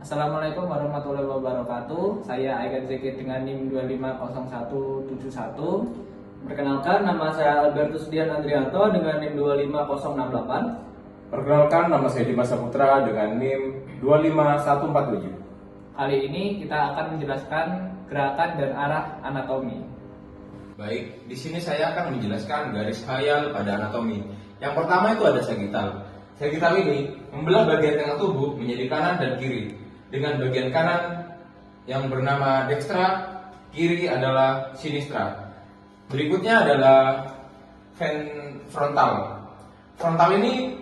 Assalamualaikum warahmatullahi wabarakatuh. Saya Aikan Zekir dengan NIM 250171. Perkenalkan, nama saya Albertus Dian Andrianto dengan NIM 25068. Perkenalkan, nama saya Dimas Saputra dengan NIM 25147. Kali ini kita akan menjelaskan gerakan dan arah anatomi. Baik, di sini saya akan menjelaskan garis khayal pada anatomi. Yang pertama itu ada sagittal. Sagittal ini membelah bagian tengah tubuh menjadi kanan dan kiri. Dengan bagian kanan yang bernama dextra, kiri adalah sinistra. Berikutnya adalah frontal. Frontal ini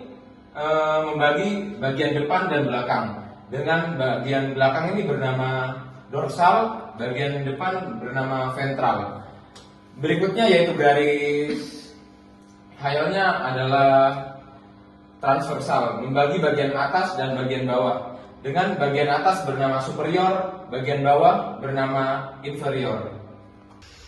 membagi bagian depan dan belakang. Dengan bagian belakang ini bernama dorsal, bagian depan bernama ventral. Berikutnya yaitu garis khayalnya adalah transversal, membagi bagian atas dan bagian bawah. Dengan bagian atas bernama superior, bagian bawah bernama inferior.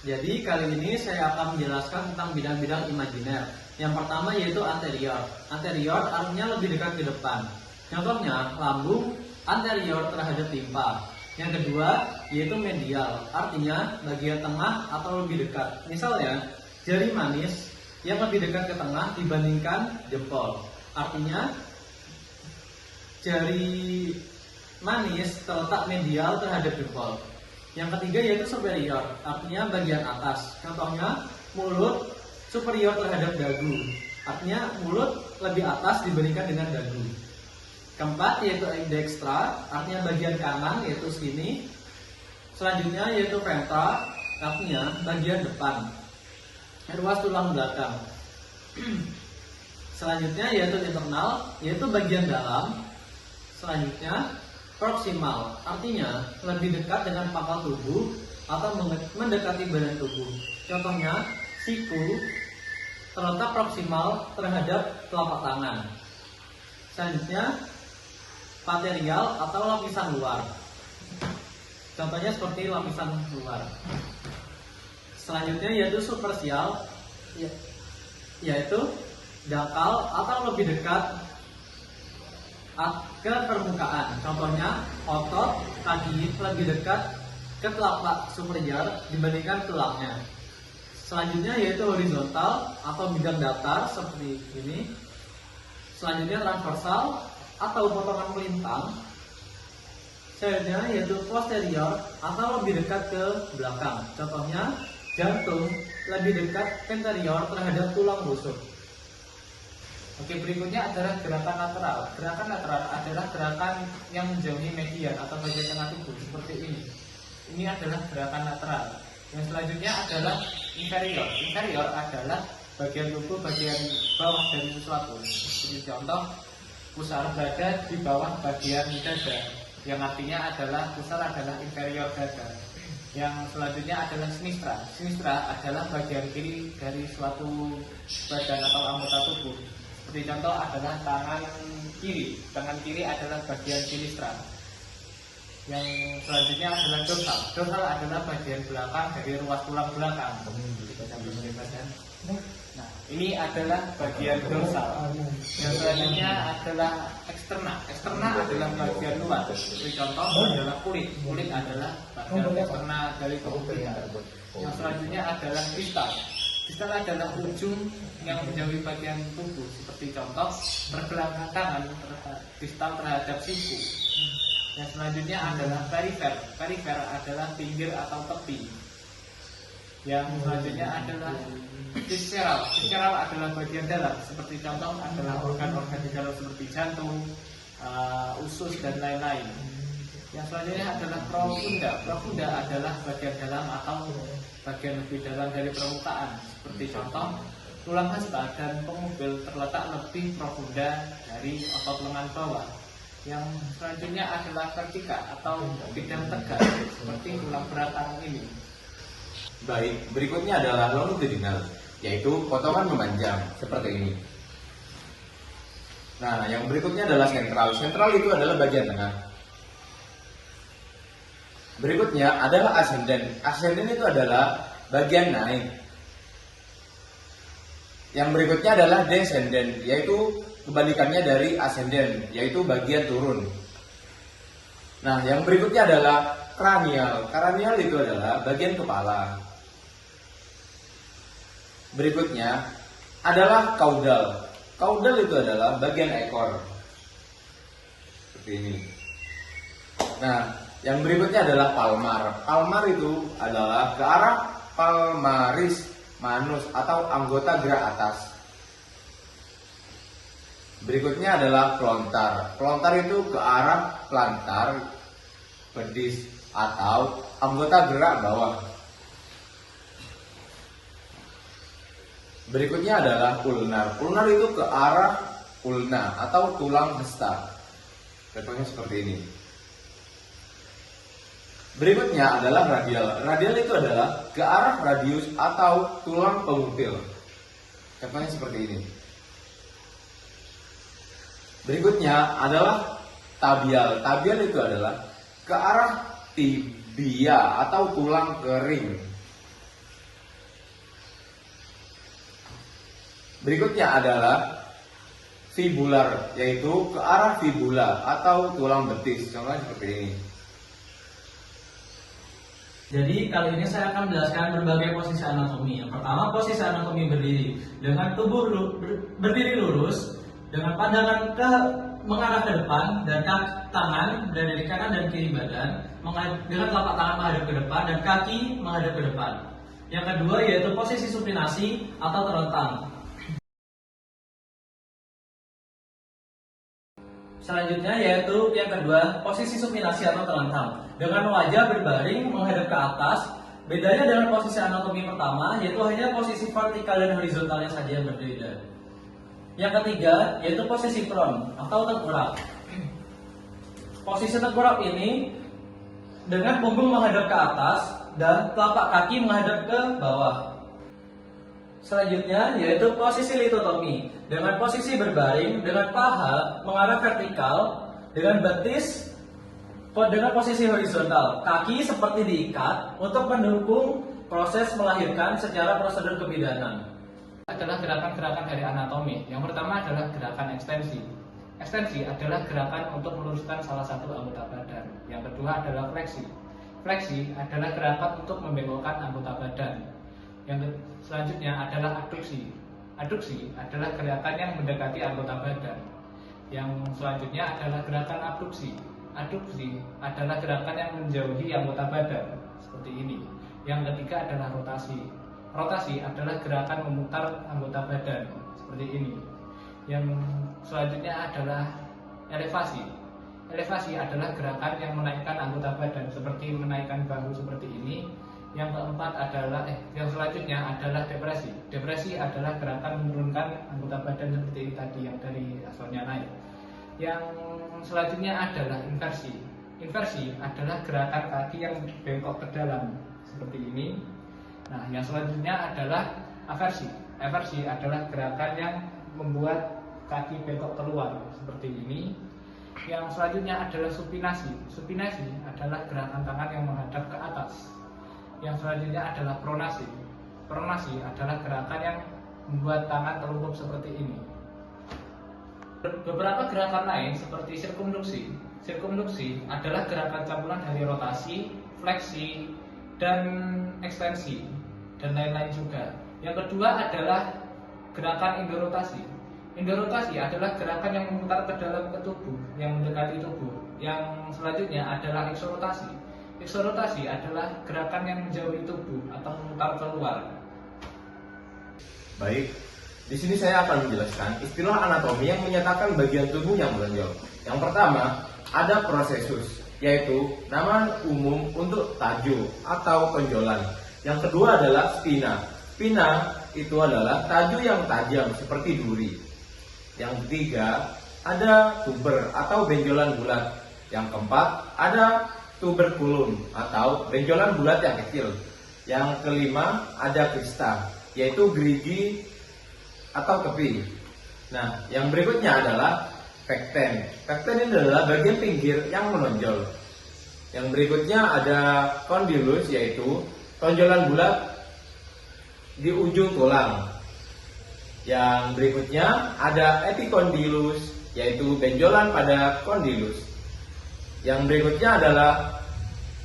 Jadi kali ini saya akan menjelaskan tentang bidang-bidang imajiner. Yang pertama yaitu anterior. Anterior artinya lebih dekat ke depan. Contohnya lambung anterior terhadap limpa. Yang kedua yaitu medial, artinya bagian tengah atau lebih dekat. Misalnya jari manis yang lebih dekat ke tengah dibandingkan jempol. Artinya jari manis terletak medial terhadap jempol. Yang ketiga yaitu superior, artinya bagian atas. Contohnya mulut superior terhadap dagu, artinya mulut lebih atas dibandingkan dengan dagu. Keempat yaitu dextra, artinya bagian kanan yaitu sini. Selanjutnya yaitu ventral, artinya bagian depan, ruas tulang belakang. Selanjutnya yaitu internal, yaitu bagian dalam. Selanjutnya proksimal, artinya lebih dekat dengan pangkal tubuh atau mendekati badan tubuh. Contohnya siku terletak proksimal terhadap telapak tangan. Selanjutnya paterial atau lapisan luar. Contohnya seperti lapisan luar. Selanjutnya yaitu superficial, yaitu dangkal atau lebih dekat ke permukaan. Contohnya otot kaki lebih dekat ke telapak superior dibandingkan tulangnya. Selanjutnya yaitu horizontal atau bidang datar seperti ini. Selanjutnya transversal atau potongan melintang. Selanjutnya yaitu posterior atau lebih dekat ke belakang. Contohnya jantung lebih dekat anterior terhadap tulang rusuk. Oke, berikutnya adalah gerakan lateral. Gerakan lateral adalah gerakan yang menjauhi median atau bagian tengah tubuh seperti ini. Ini adalah gerakan lateral. Yang selanjutnya adalah inferior. Inferior adalah bagian tubuh bagian bawah dari sesuatu. Seperti contoh pusar dada di bawah bagian dada, yang artinya adalah pusar adalah inferior dada. Yang selanjutnya adalah sinistra. Sinistra adalah bagian kiri dari suatu badan atau anggota tubuh. Seperti contoh adalah tangan kiri. Tangan kiri adalah bagian sinistra. Yang selanjutnya adalah dorsal. Dorsal adalah bagian belakang dari ruas tulang belakang. Nah, ini adalah bagian dorsal. Yang selanjutnya adalah eksterna. Eksterna adalah bagian luar. Seperti contoh adalah kulit. Kulit adalah bagian eksterna dari tubuh kita. Yang selanjutnya adalah distal. Distal adalah ujung yang menjauhi bagian tubuh. Seperti contoh pergelangan tangan distal terhadap siku. Yang selanjutnya adalah perifer. Perifer adalah pinggir atau tepi. Yang selanjutnya adalah visceral. Visceral adalah bagian dalam. Seperti contoh adalah organ-organ di dalam seperti jantung, usus dan lain-lain. Yang selanjutnya adalah profunda. Profunda adalah bagian dalam atau bagian lebih dalam dari permukaan. Seperti contoh tulang hasta dan pengubil terletak lebih profunda dari otot lengan bawah. Yang selanjutnya adalah vertika atau bidang tegak seperti tulang belakang ini. Baik, berikutnya adalah longitudinal, yaitu potongan memanjang seperti ini. Nah, yang berikutnya adalah sentral. Sentral itu adalah bagian tengah. Berikutnya adalah ascendent. Ascendent itu adalah bagian naik. Yang berikutnya adalah descendant, yaitu kebalikannya dari ascendant, yaitu bagian turun. Nah, yang berikutnya adalah kranial. Kranial itu adalah bagian kepala. Berikutnya adalah kaudal. Kaudal itu adalah bagian ekor. Seperti ini. Nah, yang berikutnya adalah palmar. Palmar itu adalah ke arah palmaris manus atau anggota gerak atas. Berikutnya adalah pelontar. Pelontar itu ke arah plantar, pedis atau anggota gerak bawah. Berikutnya adalah ulnar. Ulnar itu ke arah ulna atau tulang hesta. Contohnya seperti ini. Berikutnya adalah radial. Radial itu adalah ke arah radius atau tulang pengutil. Contohnya seperti ini. Berikutnya adalah tabial. Tabial itu adalah ke arah tibia atau tulang kering. Berikutnya adalah fibular, yaitu ke arah fibula atau tulang betis. Contohnya seperti ini. Jadi kali ini saya akan menjelaskan berbagai posisi anatomi. Yang pertama, posisi anatomi berdiri dengan tubuh berdiri lurus, dengan pandangan mengarah ke depan dan tangan berada di kanan dan kiri badan, dengan telapak tangan menghadap ke depan dan kaki menghadap ke depan. Yang kedua yaitu posisi supinasi atau terlentang. Selanjutnya yaitu yang kedua, posisi supinasi atau terlentang dengan wajah berbaring menghadap ke atas. Bedanya dengan posisi anatomi pertama yaitu hanya posisi vertikal dan horizontalnya saja yang berbeda. Yang ketiga yaitu posisi prone atau tengkurap. Posisi tengkurap ini dengan punggung menghadap ke atas dan telapak kaki menghadap ke bawah. Selanjutnya yaitu posisi litotomi dengan posisi berbaring dengan paha mengarah vertikal dengan betis dengan posisi horizontal, kaki seperti diikat untuk mendukung proses melahirkan secara prosedur kebidanan. Adalah gerakan-gerakan dari anatomi. Yang pertama adalah gerakan ekstensi. Ekstensi adalah gerakan untuk meluruskan salah satu anggota badan. Yang kedua adalah fleksi. Fleksi adalah gerakan untuk membengkokkan anggota badan. Yang selanjutnya adalah adduksi. Adduksi adalah gerakan yang mendekati anggota badan. Yang selanjutnya adalah gerakan abduksi. Adduksi adalah gerakan yang menjauhi anggota badan, seperti ini. Yang ketiga adalah rotasi. Rotasi adalah gerakan memutar anggota badan, seperti ini. Yang selanjutnya adalah elevasi. Elevasi adalah gerakan yang menaikkan anggota badan, seperti menaikkan bahu seperti ini. Yang keempat adalah yang selanjutnya adalah depresi. Depresi adalah gerakan menurunkan anggota badan seperti ini tadi yang dari asalnya naik. Yang selanjutnya adalah inversi. Inversi adalah gerakan kaki yang bengkok ke dalam seperti ini. Nah, yang selanjutnya adalah aversi. Aversi adalah gerakan yang membuat kaki bengkok keluar seperti ini. Yang selanjutnya adalah supinasi. Supinasi adalah gerakan tangan yang menghadap ke atas. Yang selanjutnya adalah pronasi. Pronasi adalah gerakan yang membuat tangan terlungkup seperti ini. Beberapa gerakan lain seperti sirkumduksi. Sirkumduksi adalah gerakan campuran dari rotasi, fleksi, dan ekstensi, dan lain-lain juga. Yang kedua adalah gerakan indorotasi. Indorotasi adalah gerakan yang memutar ke dalam ke tubuh, yang mendekati tubuh. Yang selanjutnya adalah eksorotasi. Eksorotasi adalah gerakan yang menjauhi tubuh atau memutar keluar. Baik, di sini saya akan menjelaskan istilah anatomi yang menyatakan bagian tubuh yang menonjol. Yang pertama, ada prosesus, yaitu nama umum untuk tajo atau penjolan. Yang kedua adalah spina. Spina itu adalah tajo yang tajam seperti duri. Yang ketiga, ada tuber atau benjolan bulat. Yang keempat, ada tuberculum atau benjolan bulat yang kecil. Yang kelima, ada krista, yaitu gerigi atau tepi. Nah, yang berikutnya adalah pekten. Pekten ini adalah bagian pinggir yang menonjol. Yang berikutnya ada condylus, yaitu tonjolan bulat di ujung tulang. Yang berikutnya ada epicondylus, yaitu benjolan pada condylus. Yang berikutnya adalah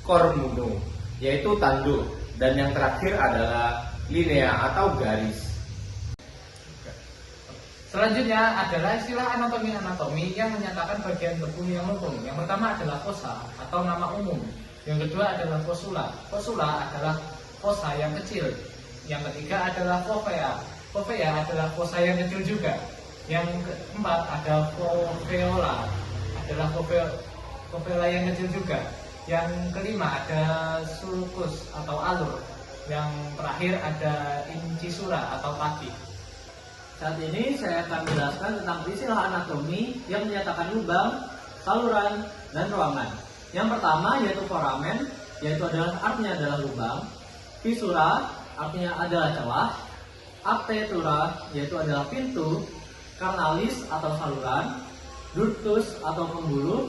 kormuno, yaitu tanduk, dan yang terakhir adalah linea atau garis. Selanjutnya adalah istilah anatomi yang menyatakan bagian tubuh yang lengkung. Yang pertama adalah fossa atau nama umum. Yang kedua adalah fosula. Fosula adalah fossa yang kecil. Yang ketiga adalah fovea. Fovea adalah fossa yang kecil juga. Yang keempat ada foveola. Adalah fovela yang kecil juga. Yang kelima ada sulcus atau alur. Yang terakhir ada incisura atau kaki. Saat ini saya akan menjelaskan tentang istilah anatomi yang menyatakan lubang, saluran, dan ruangan. Yang pertama yaitu foramen, yaitu artinya adalah lubang. Fissura artinya adalah celah. Apertura yaitu adalah pintu. Carnalis atau saluran. Ductus atau pembuluh.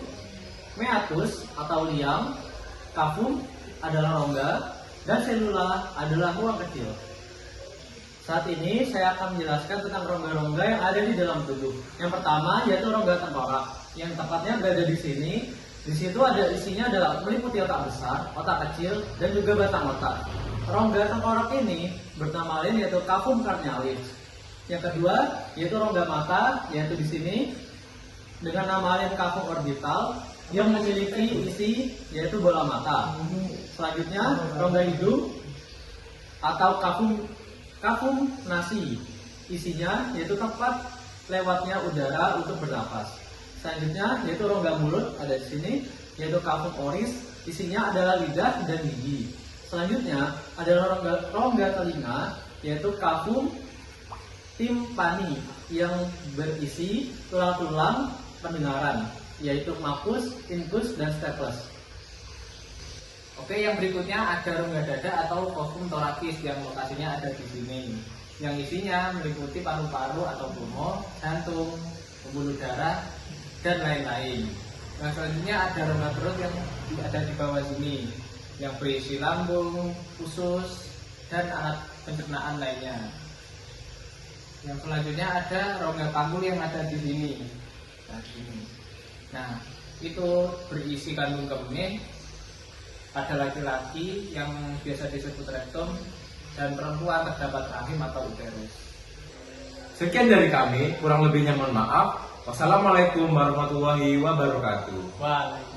Meatus atau liang. Cavum adalah rongga. Dan cellula adalah ruang kecil. Saat ini saya akan menjelaskan tentang rongga-rongga yang ada di dalam tubuh. Yang pertama yaitu rongga tengkorak, yang tepatnya berada di sini. Di situ isinya adalah meliputi otak besar, otak kecil, dan juga batang otak. Rongga tengkorak ini bernama lain yaitu cavum carnalis. Yang kedua yaitu rongga mata, yaitu di sini dengan nama lain cavum orbital yang memiliki isi yaitu bola mata. Selanjutnya rongga hidung atau cavum nasi, isinya yaitu tempat lewatnya udara untuk bernapas. Selanjutnya yaitu rongga mulut ada di sini, yaitu cavum oris, isinya adalah lidah dan gigi. Selanjutnya adalah rongga telinga, yaitu cavum timpani yang berisi tulang-tulang pendengaran, yaitu macus, incus, dan stapes. Oke, yang berikutnya ada rongga dada atau cavum thoracis yang lokasinya ada di sini. Yang isinya meliputi paru-paru atau pulmo, jantung, pembuluh darah, dan lain-lain. Yang selanjutnya ada rongga perut yang ada di bawah sini, yang berisi lambung, usus, dan alat pencernaan lainnya. Yang selanjutnya ada rongga panggul yang ada di sini. Nah, itu berisi kandung kemih. Pada laki-laki yang biasa disebut rektum, dan perempuan terdapat rahim atau uterus. Sekian dari kami, kurang lebihnya mohon maaf. Wassalamualaikum warahmatullahi wabarakatuh. Waalaikumsalam.